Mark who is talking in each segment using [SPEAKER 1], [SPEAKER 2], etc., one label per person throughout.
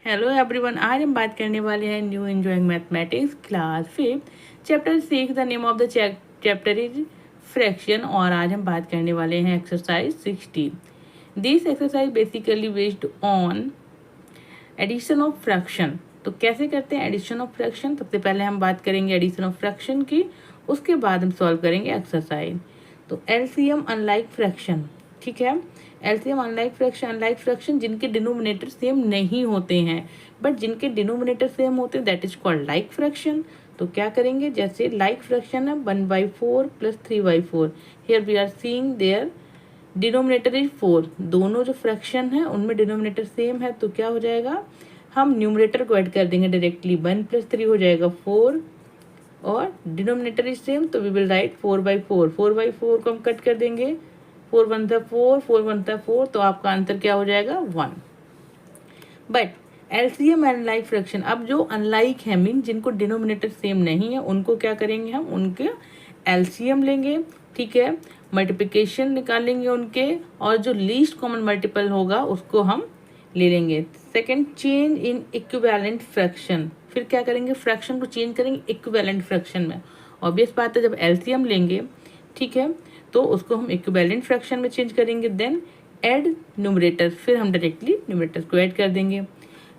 [SPEAKER 1] Hello everyone, आज हम बात करने वाले हैं new enjoying mathematics class 5 chapter 6। The name of the chapter is fraction और आज हम बात करने वाले हैं exercise 16। This exercise basically based on addition of fraction. तो कैसे करते हैं एडिशन ऑफ फ्रैक्शन? सबसे पहले हम बात करेंगे एडिशन ऑफ फ्रैक्शन की, उसके बाद हम सॉल्व करेंगे एक्सरसाइज। तो एलसीएम अनलाइक फ्रैक्शन, ठीक है। एलसीएम अनलाइक फ्रैक्शन जिनके डिनोमिनेटर सेम नहीं होते हैं बट जिनके डिनोमिनेटर सेम होते हैं that is called like fraction. तो क्या करेंगे, जैसे लाइक फ्रैक्शन है 1/4 plus 3/4, here we are seeing their denominator is 4। दोनों जो फ्रैक्शन है उनमें डिनोमिनेटर सेम है तो क्या हो जाएगा, हम न्यूमरेटर को ऐड कर देंगे डायरेक्टली। 1 + 3 हो जाएगा 4 और डिनोमिनेटर इज सेम तो वी विल राइट 4/4। 4/4 को हम कट कर देंगे, 4 बनता 4, 4 बनता 4, तो आपका आंसर क्या हो जाएगा 1। बट एलसीएम अनलाइक फ्रैक्शन, अब जो अनलाइक है मीन जिनको डिनोमिनेटर सेम नहीं है उनको क्या करेंगे, हम उनके एलसीएम लेंगे, ठीक है। मल्टीप्लिकेशन निकालेंगे उनके और जो लीस्ट कॉमन मल्टीपल होगा उसको हम ले लेंगे। Second, change in equivalent fraction. फिर क्या करेंगे, फ्रैक्शन को चेंज करेंगे इक्विवेलेंट फ्रैक्शन में। ऑब्वियस बात है जब एलसीएम लेंगे, ठीक है, तो उसको हम इक्विवेलेंट फ्रैक्शन में चेंज करेंगे। देन ऐड न्यूमरेटर, फिर हम डायरेक्टली न्यूमरेटर को ऐड कर देंगे।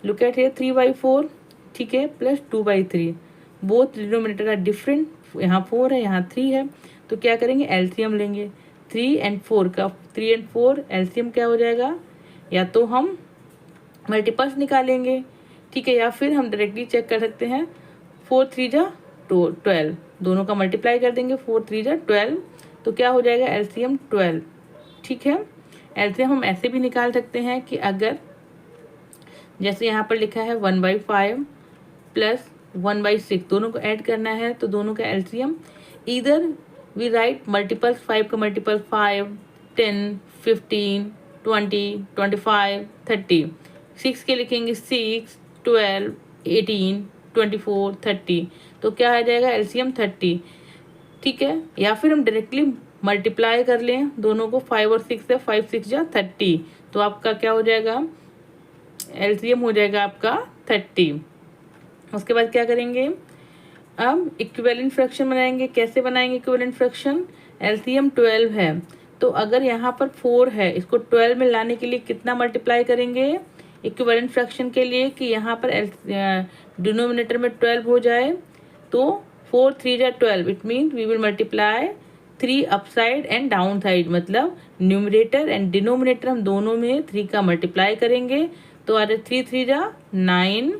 [SPEAKER 1] लुक एट हियर 3/4, ठीक है, plus 2/3, both denominator are different. यहाँ 4 है, यहाँ 3 है, तो क्या करेंगे एलसीएम लेंगे 3 और 4 का। 3 और 4 एलसीएम क्या हो जाएगा, या तो हम मल्टीपल्स निकालेंगे, ठीक है, या फिर हम डायरेक्टली चेक कर सकते हैं 4 3 जा 12, दोनों का मल्टीप्लाई कर देंगे 4 3 जा 12, तो क्या हो जाएगा एलसीएम 12, ठीक है। एलसीएम हम ऐसे भी निकाल सकते हैं कि अगर जैसे यहाँ पर लिखा है 1/5 प्लस 1/6, दोनों को ऐड करना है तो दोनों का एलसीएम इधर वी राइट मल्टीपल्स, 5 का मल्टीपल 5, 10, 15, 20, 25, 30, 6 के लिखेंगे 6, 12, 18, 24, 30, तो क्या आ जाएगा एलसीएम 30, ठीक है। या फिर हम डायरेक्टली मल्टीप्लाई कर लें दोनों को, 5 और 6 से, 5 6 जा 30, तो आपका क्या हो जाएगा एलसीएम हो जाएगा आपका 30। उसके बाद क्या करेंगे, अब इक्विवेलेंट फ्रैक्शन बनाएंगे। कैसे बनाएंगे इक्विवेलेंट फ्रैक्शन, एलसीएम 12 है तो अगर यहाँ पर 4 है, इसको 12 में लाने के लिए कितना मल्टीप्लाई करेंगे इक्विवेलेंट फ्रैक्शन के लिए कि यहाँ पर डिनोमिनेटर में 12 हो जाए, तो 4 3 जा 12, it mean we will multiply 3 upside and down side, मतलब न्यूमरेटर एंड डिनोमिनेटर हम दोनों में 3 का मल्टीप्लाई करेंगे, तो आ रहा 3 3 जा 9,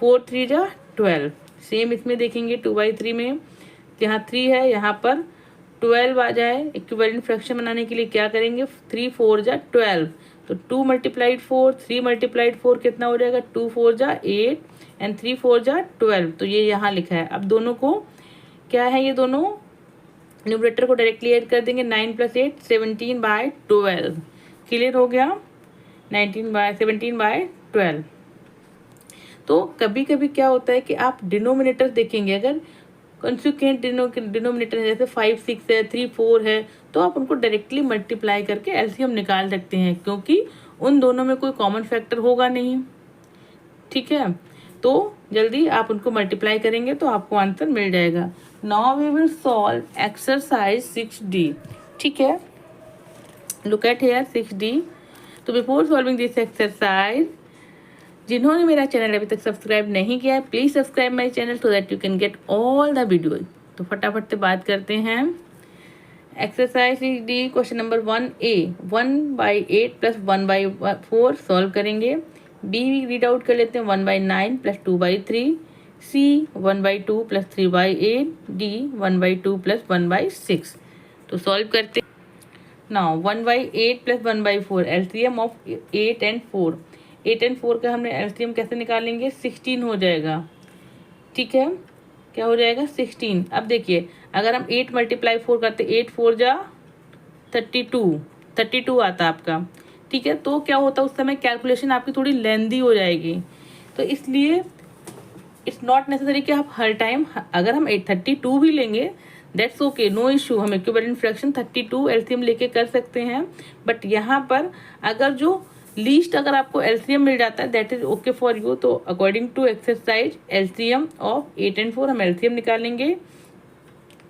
[SPEAKER 1] 4 3 जा 12। सेम इसमें देखेंगे 2/3 में, यहाँ 3 है यहाँ पर 12 आ जाए। इक्विवेलेंट फ्रैक्शन बनाने के लिए क्या करेंगे, 3 4 जा 12, तो 2 × 4, 3 × 4 कितना हो जाएगा, 2 4 जा 8 एंड 3 4 जा 12, तो ये यहाँ लिखा है। अब दोनों को क्या है, ये दोनों न्यूमरेटर को डायरेक्टली ऐड कर देंगे, 9 + 8 17/12, क्लियर हो गया, 17/12। तो कभी कभी क्या होता है कि आप डिनोमिनेटर देखेंगे, अगर कंसिक्वेंट डिनोमिनेटर है जैसे 5 6 है, 3 4 है, तो आप उनको डायरेक्टली मल्टीप्लाई करके एलसीएम निकाल सकते हैं क्योंकि उन दोनों में कोई कॉमन फैक्टर होगा नहीं, ठीक है। तो जल्दी आप उनको मल्टीप्लाई करेंगे तो आपको आंसर मिल जाएगा। Now we will solve exercise 6D, ठीक है। Look at here 6D। तो बिफोर सॉल्विंग दिस एक्सरसाइज, जिन्होंने मेरा चैनल अभी तक सब्सक्राइब नहीं किया है please subscribe my channel so that you can get all the video. तो फटाफट से बात करते हैं। Exercise 6D question number 1A, 1/8 plus 1/4 solve करेंगे। B रीड आउट कर लेते हैं 1/9 plus 2/3, C 1/2 plus 3/8, D 1/2 plus 1/6। तो सॉल्व करते now 1/8 plus 1/4 LCM of 8 and 4। 8 और 4 का हमने एलसीएम कैसे निकालेंगे, 16 हो जाएगा, ठीक है। क्या हो जाएगा 16। अब देखिए अगर हम 8 × 4 करते, 8 4 जा 32 आता आपका, ठीक है। तो क्या होता है उस समय कैलकुलेशन आपकी थोड़ी लेंदी हो जाएगी, तो इसलिए इट्स नॉट नेसेसरी कि आप हर टाइम, अगर हम 32 भी लेंगे दैट्स ओके, नो इशू, हम इक्विवेलेंट फ्रैक्शन 32 एलसीएम लेके कर सकते हैं। बट यहाँ पर अगर जो लीस्ट अगर आपको एलसीएम मिल जाता है that is okay for you. तो according to exercise LCM of 8 and 4 हम एलसीएम निकालेंगे।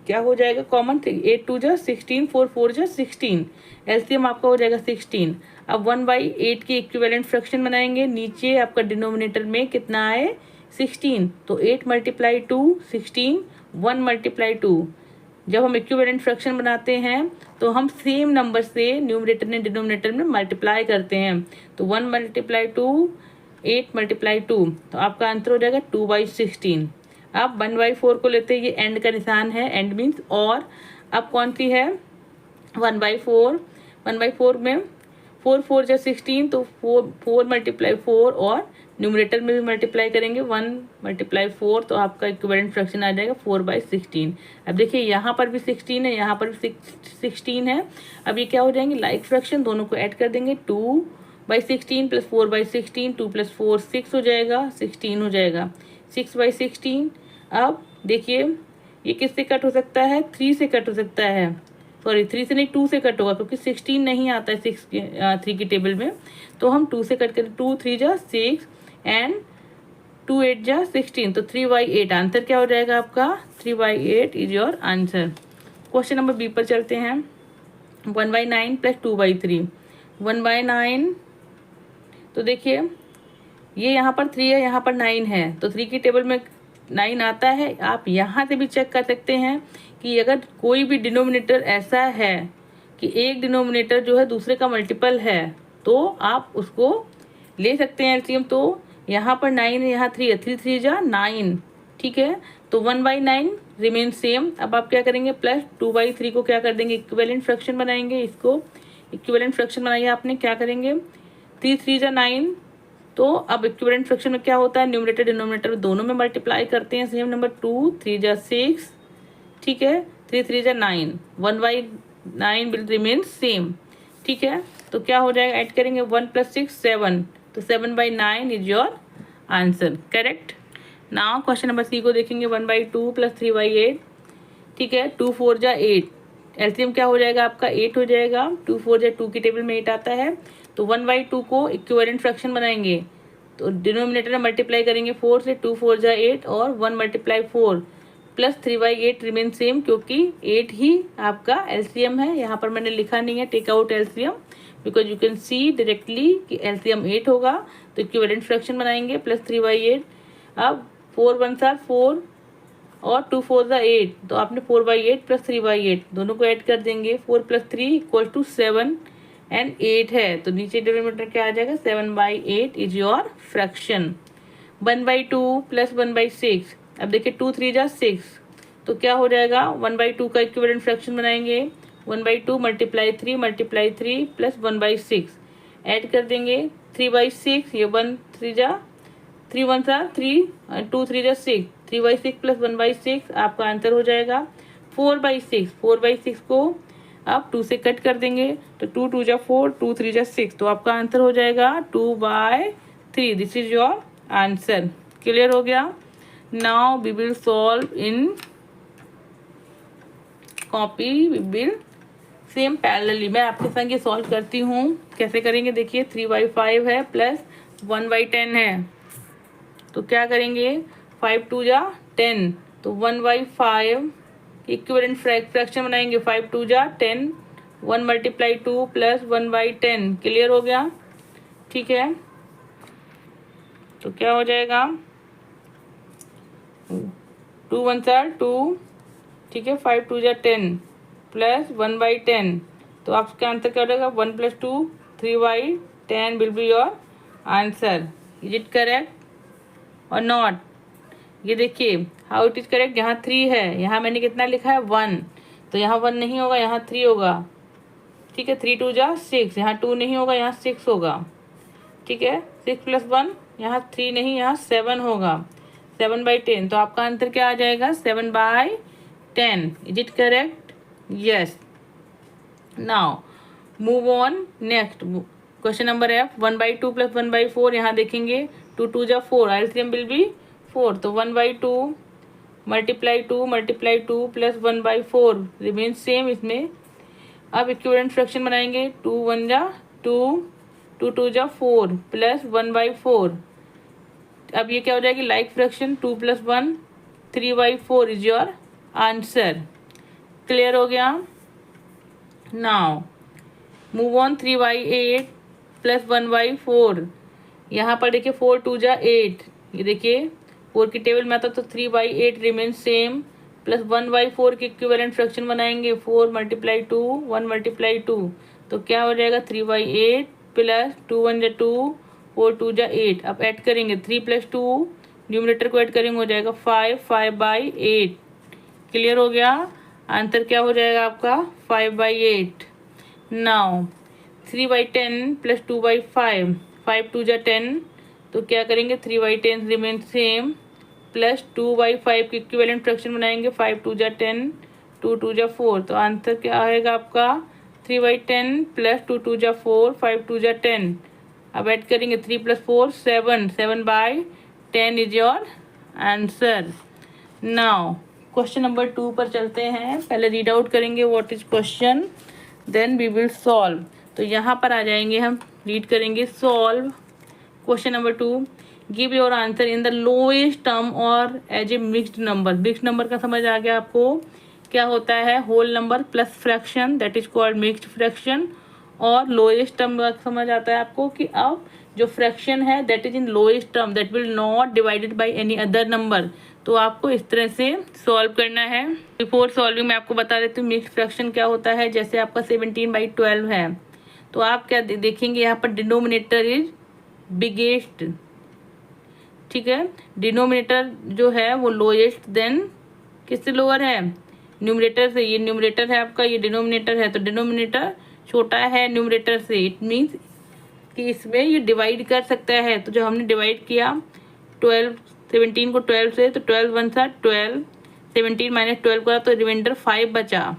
[SPEAKER 1] क्या हो जाएगा कॉमन, 8 2 जा 16, 4 4 जा 16, एलसीएम आपका हो जाएगा 16। अब 1/8 की इक्विवेलेंट फ्रैक्शन बनाएंगे। नीचे आपका डिनोमिनेटर में कितना आए 16, तो 8 × 2 16, 1 × 2। जब हम इक्विवेलेंट फ्रैक्शन बनाते हैं तो हम सेम नंबर से न्यूमरेटर ने डिनोमिनेटर में मल्टीप्लाई करते हैं। तो 1 × 2 8 × 2, तो आपका आंसर हो जाएगा 2/16। अब 1/4 को लेते हैं, ये एंड का निशान है, एंड मीन्स और। अब कौन सी है 1/4, 1/4 में 4 4 जा 16, तो 4 × 4 और न्यूमरेटर में भी मल्टीप्लाई करेंगे 1 × 4, तो आपका इक्विवेलेंट फ्रैक्शन आ जाएगा 4/16। अब देखिए यहाँ पर भी 16 है, यहाँ पर भी 16 है। अब ये क्या हो जाएंगे लाइक फ्रैक्शन, दोनों को ऐड कर देंगे। 2/16 + 4/16, 2 + 4 6 हो जाएगा, 16 हो जाएगा, 6/16। अब देखिए ये किससे कट हो सकता है, 3 से कट हो सकता है, सॉरी 3 से नहीं 2 से कट होगा, क्योंकि 16 नहीं आता है 3 की टेबल में, तो हम 2 से कट करें। 2 3 जा 6 एंड 2 8 जा 16, तो 3/8 आंसर क्या हो जाएगा आपका, 3/8 is your answer. Question number B पर चलते हैं। 1/9 + 2/3, 1/9, तो देखिए ये यहाँ पर 3 है, यहाँ पर 9 है, तो 3 की टेबल में 9 आता है। आप यहाँ से भी चेक कर सकते हैं कि अगर कोई भी डिनोमिनेटर ऐसा है कि एक डिनोमिनेटर जो है दूसरे का मल्टीपल है, तो आप उसको ले सकते हैं एलसीएम। तो यहाँ पर 9 है, यहाँ 3 है, 3 3 जा 9, ठीक है, तो 1/9 रिमेन सेम। अब आप क्या करेंगे, प्लस 2/3 को क्या कर देंगे, इक्विवेलेंट फ्रैक्शन बनाएंगे। इसको इक्विवेलेंट फ्रैक्शन बनाइए आपने, क्या करेंगे 3 3 जा 9, तो अब इक्विवेलेंट फ्रैक्शन में क्या होता है, न्यूमरेटर डिनोमिनेटर दोनों में मल्टीप्लाई करते हैं सेम नंबर। 2 3 जा 6, ठीक है, 3 3 जा 9, 1/9 विल रिमेन सेम, ठीक है। तो क्या हो जाएगा, ऐड करेंगे 1 + 6 7, तो 7/9 is your answer, correct. Now question number C को देखेंगे। 1/2 + 3/8, ठीक है, 2 4 जा 8, एलसीएम क्या हो जाएगा आपका 8 हो जाएगा। 2 4 जा 2 की टेबल में 8 आता है, तो 1/2 को इक्विवेलेंट फ्रैक्शन बनाएंगे, तो डिनोमिनेटर में मल्टीप्लाई करेंगे 4 से, 2 4 जा 8 और 1 × 4 प्लस 3/8 रिमेन सेम, क्योंकि 8 ही आपका एलसीएम है। यहाँ पर मैंने लिखा नहीं है take out LCM, because you can see directly कि एलसीएम 8 होगा। तो इक्विवेलेंट फ्रैक्शन बनाएंगे प्लस 3/8। अब 4 1 4 और 2 4 8, तो आपने 4/8 + 3/8 दोनों को ऐड कर देंगे। 4 + 3 = 7 एंड 8 है, तो नीचे डिनोमिनेटर क्या आ जाएगा, 7/8 इज योर फ्रैक्शन। 1/2 + 1/6, अब देखिए 2 3 जा 6, तो क्या हो जाएगा 1/2 का इक्विवेलेंट फ्रैक्शन बनाएंगे। 1/2 × 3 × 3 + 1/6 ऐड कर देंगे 3/6, ये 1 3 जा 3 1 सा 3, 2 3 जा 6, 3/6 + 1/6 आपका आंसर हो जाएगा 4/6। 4/6 को आप 2 से कट कर देंगे, तो 2 2 जा 4, 2 3 जा 6, तो आपका आंसर हो जाएगा 2/3। This is your answer. Clear हो गया। Now we will solve in copy, we will same parallelly. मैं आपके संग ये सॉल्व करती हूँ, कैसे करेंगे देखिए। 3/5 है प्लस 1/10 है, तो क्या करेंगे 5 2 जा 10, तो 1/5 इक्विवेलेंट फ्रैक्शन बनाएंगे। 5 2 जा 10, 1 × 2 प्लस 1/10। क्लियर हो गया, ठीक है। तो क्या हो जाएगा 2 1 सा 2, ठीक है, 5 2 जा 10 प्लस 1/10, तो आपका आंसर क्या हो जाएगा 1 + 2 3/10 will be your answer. Is it correct और नॉट। ये देखिए हाउ इट इज करेक्ट। यहाँ 3 है, यहाँ मैंने कितना लिखा है 1, तो यहाँ 1 नहीं होगा, यहाँ 3 होगा, ठीक है। 3 2 जा 6, यहाँ 2 नहीं होगा, यहाँ 6 होगा, ठीक है। 6 + 1, यहाँ 3 नहीं, यहाँ 7 होगा, 7/10, तो आपका आंसर क्या आ जाएगा 7/10। Is it correct, yes. Now move on next question number है 1/2 + 1/4। यहाँ देखेंगे 2 2 जा 4, एलसीएम विल बी 4, तो 1/2 × 2 × 2 प्लस 1/4 रिमेन सेम इसमें। अब इक्विवेलेंट फ्रैक्शन बनाएंगे। 2 1 जा 2, 2 2 जा 4 प्लस 1/4। अब ये क्या हो जाएगी like fraction, 2 + 1 3/4 is your answer. Clear हो गया। Now move on 3/8 plus 1/4। यहाँ पर देखिए 4 2 जा 8, ये देखिए 4 की टेबल में आता तो 3/8 रिमेन सेम, प्लस 1/4 के इक्विवेलेंट फ्रैक्शन बनाएंगे 4 × 2 1 × 2, तो क्या हो जाएगा 3/8 प्लस 2 1 जा 2 4 2 जा 8। अब ऐड करेंगे 3 + 2 न्यूमरेटर को ऐड करेंगे हो जाएगा 5 5/8। क्लियर हो गया। आंसर क्या हो जाएगा आपका 5/8। नाउ 3/10 प्लस 2/5, 5 2 जा 10, तो क्या करेंगे 3/10 रिमेन सेम, प्लस 2/5 की इक्विवेलेंट फ्रैक्शन बनाएंगे 5 2 जा 10 2 2 जा 4, तो आंसर क्या आएगा आपका 3/10 प्लस 2 2 जा 4 5 2 जा 10। अब ऐड करेंगे 3 + 4 7 7/10 is your answer. Now question number 2 पर चलते हैं। पहले रीड आउट करेंगे what is question, then we will solve. तो यहाँ पर आ जाएंगे, हम रीड करेंगे solve question number 2। Give your answer in the lowest term और as a mixed number. Mixed number का समझ आ गया आपको, क्या होता है whole number plus fraction, that is called mixed fraction. और लोएस्ट टर्म समझ आता है आपको कि अब जो फ्रैक्शन है that is in lowest term, that will not divided by any other number. तो आपको इस तरह से सॉल्व करना है। बिफोर सॉल्विंग मैं आपको बता देती हूँ मिक्स्ड फ्रैक्शन क्या होता है। जैसे आपका 17/12 है, तो आप क्या देखेंगे यहाँ पर डिनोमिनेटर इज बिगेस्ट, ठीक है। डिनोमिनेटर जो है वो लोएस्ट देन किससे लोअर है, न्यूमरेटर से। ये न्यूमरेटर है आपका, ये डिनोमिनेटर है, तो डिनोमिनेटर छोटा है न्यूमरेटर से। इट मीन्स कि इसमें ये डिवाइड कर सकता है। तो जो हमने डिवाइड किया 17 को 12 से, तो 12 1 सा 12, 17 - 12 करा तो रिमाइंडर 5 बचा।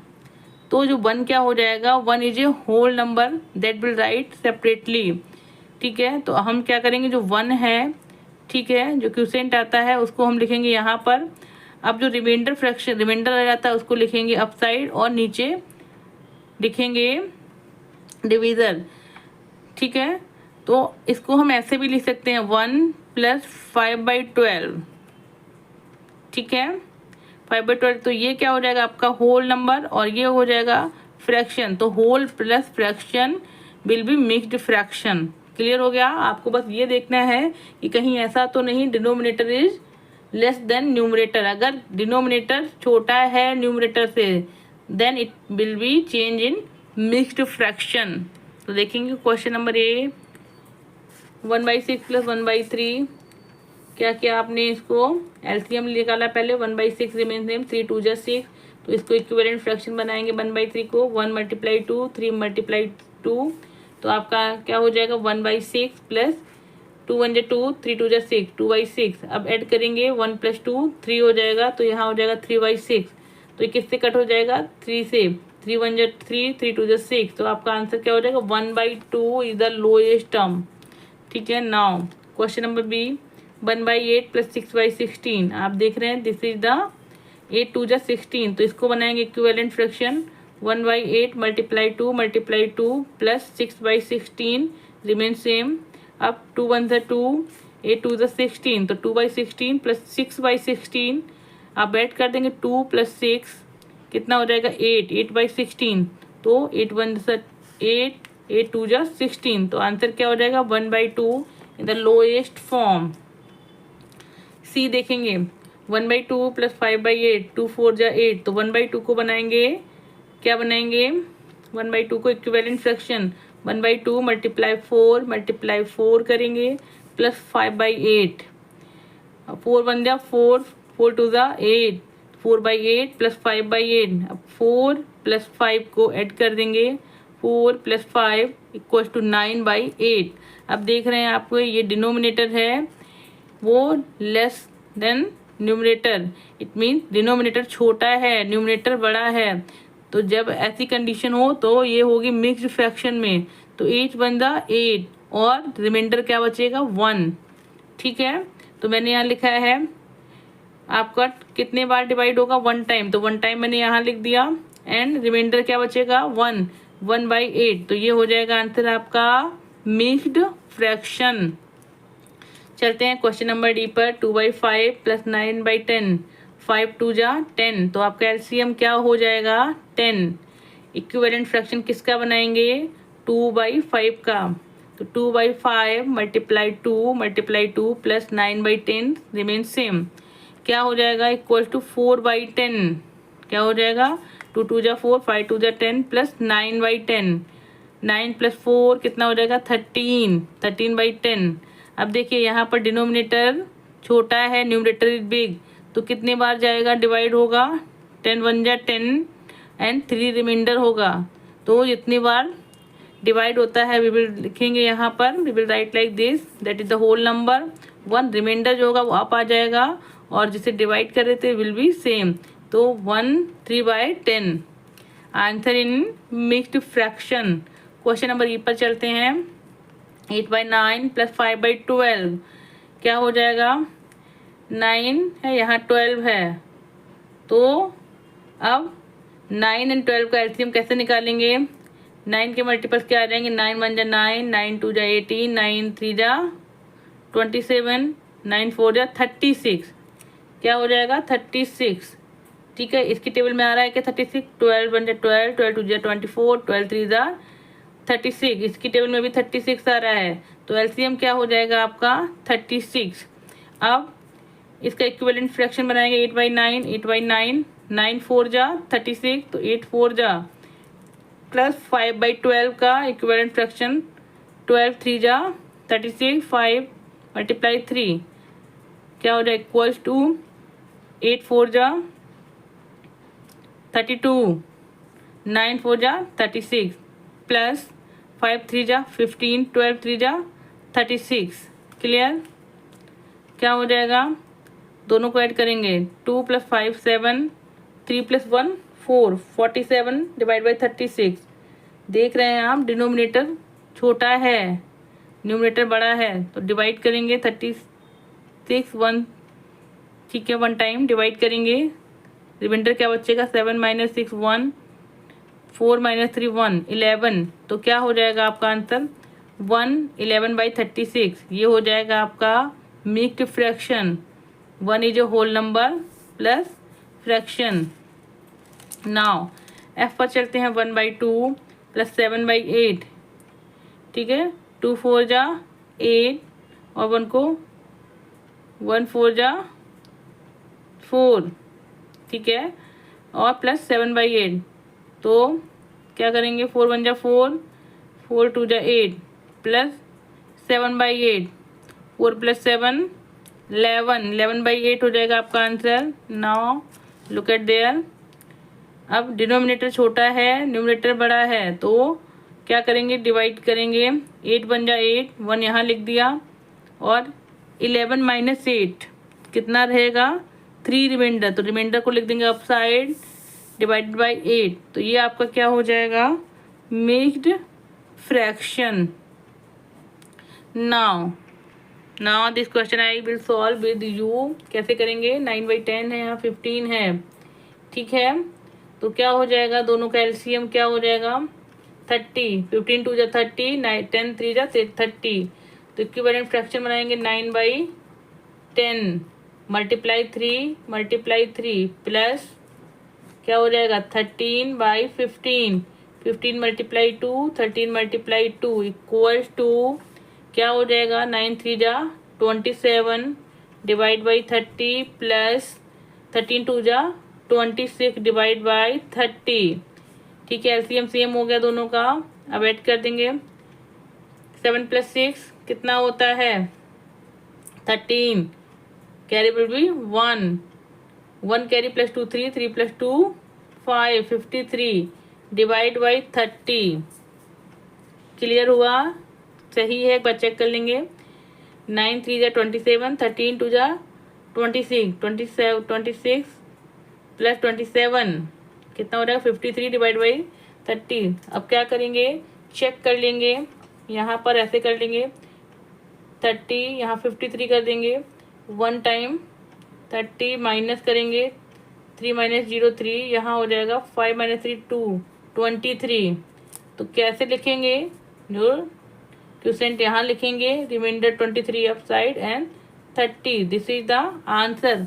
[SPEAKER 1] तो जो 1 क्या हो जाएगा, 1 is a whole number that will write separately, ठीक है। तो हम क्या करेंगे, जो 1 है, ठीक है, जो क्वोशिएंट आता है उसको हम लिखेंगे यहाँ पर। अब जो रिमाइंडर फ्रैक्शन रिमाइंडर आ जाता है उसको लिखेंगे अपसाइड, और नीचे लिखेंगे डिवीज़र, ठीक है। तो इसको हम ऐसे भी लिख सकते हैं 1 + 5/12, ठीक है, 5/12। तो ये क्या हो जाएगा आपका होल नंबर, और ये हो जाएगा फ्रैक्शन। तो whole plus fraction will be mixed fraction. Clear हो गया। आपको बस ये देखना है कि कहीं ऐसा तो नहीं denominator is less than numerator. अगर डिनोमिनेटर छोटा है न्यूमरेटर से, then it will be change in mixed fraction. तो देखेंगे क्वेश्चन नंबर ए, 1/6 + 1/3। क्या किया आपने, इसको एलसीएम निकाला पहले, 1/6 रिमेन सेम, 3 2 जा 6, तो इसको इक्विवेलेंट फ्रैक्शन बनाएंगे 1/3 को, 1 × 2 3 × 2, तो आपका क्या हो जाएगा 1/6 प्लस 2 1 जा 2 3 2 जा 6 2/6। अब ऐड करेंगे 1 + 2 3 हो जाएगा, तो यहाँ हो जाएगा 3/6। तो ये किससे कट हो जाएगा 3 से, 3 1 जा 3 3 2 जा 6, तो आपका आंसर क्या हो जाएगा 1/2 इज द लोएस्ट टर्म, ठीक है। Now question number B, 1/8 + 6/16। आप देख रहे हैं दिस इज द 8 2 जा 16, तो इसको बनाएंगे equivalent fraction 1/8 × 2 × 2 plus 6/16 remain same. अब 2 1 जा 2 8 2 जा 16, तो 2/16 प्लस 6/16। आप ऐड कर देंगे 2 + 6 कितना हो जाएगा 8, 8/16, तो 8 1 जा 8 8 2 जा 16, तो आंसर क्या हो जाएगा 1/2 इन द लोएस्ट फॉर्म। सी देखेंगे 1/2 + 5/8 2 4 जा 8, तो 1/2 को बनाएंगे, क्या बनाएंगे 1/2 को इक्विवेलेंट फ्रैक्शन 1/2 × 4 × 4 करेंगे प्लस 5/8, 4 1 जा 4 4 2 जा 8 4/8 प्लस 5/8। अब 4 + 5 को ऐड कर देंगे, 4 + 5 = 9/8। अब देख रहे हैं आपको ये डिनोमिनेटर है वो less than numerator, it mean denominator छोटा है न्यूमरेटर बड़ा है। तो जब ऐसी कंडीशन हो तो ये होगी मिक्स्ड फ्रैक्शन में, तो 8 1 जा 8 और रिमाइंडर क्या बचेगा 1, ठीक है। तो मैंने यहाँ लिखा है आपका कितने बार डिवाइड होगा 1 टाइम, तो 1 टाइम मैंने यहाँ लिख दिया, एंड रिमाइंडर क्या बचेगा 1 1/8, तो ये हो जाएगा आंसर आपका मिक्स्ड फ्रैक्शन। चलते हैं क्वेश्चन नंबर डी पर। 2/5 प्लस 9/10, 5 2 जा 10, तो आपका एलसीएम क्या हो जाएगा 10। इक्विवेलेंट फ्रैक्शन किसका बनाएंगे 2/5 का, तो 2/5 मल्टीप्लाई 2 प्लस 9/10 रिमेन सेम, क्या हो जाएगा इक्वल टू 4/10। क्या हो जाएगा 2 2 जा 4, 5 2 जा 10 प्लस 9/10, 9 प्लस 4 कितना हो जाएगा 13/10। अब देखिए यहाँ पर डिनोमिनेटर छोटा है, न्यूमरेटर इज बिग, तो कितने बार जाएगा डिवाइड होगा 10 1 जा 10 एंड 3 रिमाइंडर होगा, तो जितनी बार डिवाइड होता है वी विल लिखेंगे यहाँ पर, we will write like this, that is the whole number. 1 remainder जो होगा वो आप आ जाएगा और जिसे डिवाइड कर रहे थे विल बी सेम, तो 1 3/10 answer in mixed fraction. Question number ई पर चलते हैं। 8/9 प्लस 5/12 क्या हो जाएगा 9 है यहाँ 12 है, तो अब 9 एंड 12 का एलसीएम कैसे निकालेंगे। 9 के मल्टीपल्स क्या आ जाएंगे 9 1 जा 9, 9 2 जा 18, 9 3 जा 27, 9 4 जा 36, क्या हो जाएगा 36। ठीक है, इसकी टेबल में आ रहा है कि 36, 12 1 जा 12, 12 2 जा 24, 12 3 जा 36, इसकी टेबल में भी 36 आ रहा है, तो एलसीएम क्या हो जाएगा आपका 36। अब इसका इक्विवेलेंट फ्रैक्शन बनाएंगे 8/9, 8/9, 9 4 जा 36, तो 8 4 जा प्लस 5/12 का इक्विवेलेंट फ्रैक्शन 12 3 जा 36, 5 मल्टीप्लाई 3 क्या हो जाएगा इक्वल्स टू 8 4 जा 32, 9 4 जा 36 प्लस 5 3 जा 15, 12 3 जा 36। क्लियर, क्या हो जाएगा दोनों को ऐड करेंगे 2 + 5 7, 3 + 1 4, 47 डिवाइड बाई 36। देख रहे हैं आप डिनोमिनेटर छोटा है न्यूमरेटर बड़ा है, तो डिवाइड करेंगे 36 1, ठीक है 1 टाइम डिवाइड करेंगे, रिमाइंडर क्या बचेगा 7 - 6 1, 4 - 3 1 11, तो क्या हो जाएगा आपका आंसर 111/36। ये हो जाएगा आपका mixed fraction. 1 is a whole number plus fraction. Now F पर चलते हैं 1/2 प्लस 7/8, ठीक है 2 4 जा 8 और 1 को 1 4 जा 4, ठीक है, और प्लस 7/8, तो क्या करेंगे 4 1 जा 4, 4 2 जा 8 प्लस 7/8, 4 + 7 11, 11/8 हो जाएगा आपका answer. Now look at there, अब डिनोमिनेटर छोटा है न्यूमरेटर बड़ा है, तो क्या करेंगे डिवाइड करेंगे 8 1 जा 8, 1 यहाँ लिख दिया, और 11 - 8 कितना रहेगा 3 रिमाइंडर, तो रिमाइंडर को लिख देंगे अप साइड डिवाइडेड बाई 8, तो ये आपका क्या हो जाएगा mixed fraction. Now this question I will solve with you. कैसे करेंगे 9/10 है यहाँ 15 है, ठीक है, तो क्या हो जाएगा दोनों का एलसीएम क्या हो जाएगा 30, 15 2 जा 30, 10 3 जा 30, तो इक्विवेलेंट फ्रैक्शन बनाएंगे 9/10 मल्टीप्लाई 3 प्लस क्या हो जाएगा 13/15, 15 मल्टीप्लाई 2, 13 मल्टीप्लाई 2 इक्वल्स टू क्या हो जाएगा 9 3 जा 27 डिवाइड बाई 30 प्लस 13 2 जा 26 डिवाइड बाई 30, ठीक है, एलसीएम सेम हो गया दोनों का। अब ऐड कर देंगे 7 + 6 कितना होता है 13, carry will be 1 carry plus 2 3, 3 + 2 5, 53 divide by 30। Clear हुआ, सही है, एक बार चेक कर लेंगे। 9 3 जा 27, 13 2 जा 26, 26 प्लस 27 कितना हो रहा है 53 डिवाइड बाई 30। अब क्या करेंगे चेक कर लेंगे, यहाँ पर ऐसे कर लेंगे 30 यहाँ 53 कर देंगे 1 टाइम 30 माइनस करेंगे 3 - 0 3, यहाँ हो जाएगा 5 - 3 2, 23, तो कैसे लिखेंगे जो क्वेश्चन यहाँ लिखेंगे, remainder 23 upside and 30, this is the answer.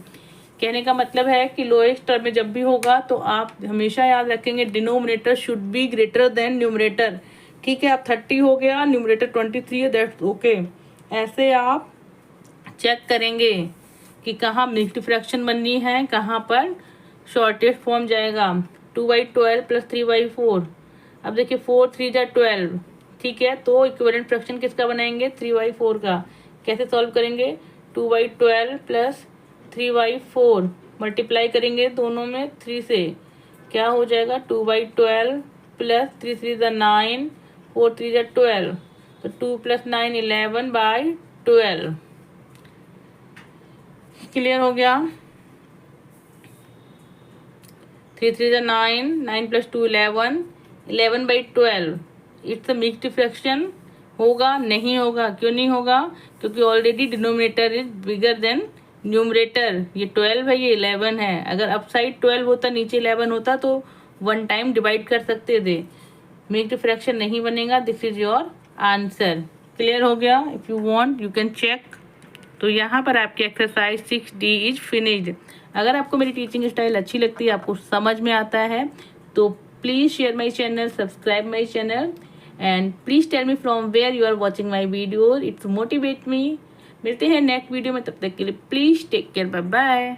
[SPEAKER 1] कहने का मतलब है कि लोएस्ट टर्म में जब भी होगा तो आप हमेशा याद रखेंगे denominator should be greater than numerator. ठीक है, अब 30 हो गया, न्यूमरेटर 23 है, दैट्स ओके। ऐसे आप चेक करेंगे कि कहाँ मिक्स्ड फ्रैक्शन बननी है, कहाँ पर शॉर्टेस्ट फॉर्म जाएगा। 2/12 + 3/4। अब देखिए 4 3 जा 12, ठीक है, तो इक्विवेलेंट फ्रैक्शन किसका बनाएंगे, 3/4 का। कैसे सॉल्व करेंगे, 2/12 + 3/4 मल्टीप्लाई करेंगे दोनों में 3 से, क्या हो जाएगा, 2/12 + 3 3 जा 9, 4 3 जा 12, तो 2 + 9 11/12। क्लियर हो गया। 3 3 जा 9, 9 + 2 11, 11/12। It's a mixed fraction. होगा, नहीं होगा, क्यों नहीं होगा, क्योंकि already denominator is bigger than numerator. ये 12 है, ये 11 है। अगर अपसाइड 12 होता, नीचे 11 होता तो 1 टाइम डिवाइड कर सकते थे। मिक्स्ड फ्रैक्शन नहीं बनेगा, this is your answer. Clear हो गया। If you want you can check. तो यहाँ पर आपकी एक्सरसाइज 6D इज फिनिश्ड। अगर आपको मेरी टीचिंग स्टाइल अच्छी लगती है, आपको समझ में आता है, तो please share my channel, subscribe my channel, and please tell me from where you are watching my video, it's motivate me. मिलते हैं नेक्स्ट वीडियो में, तब तक के लिए please take care, bye bye.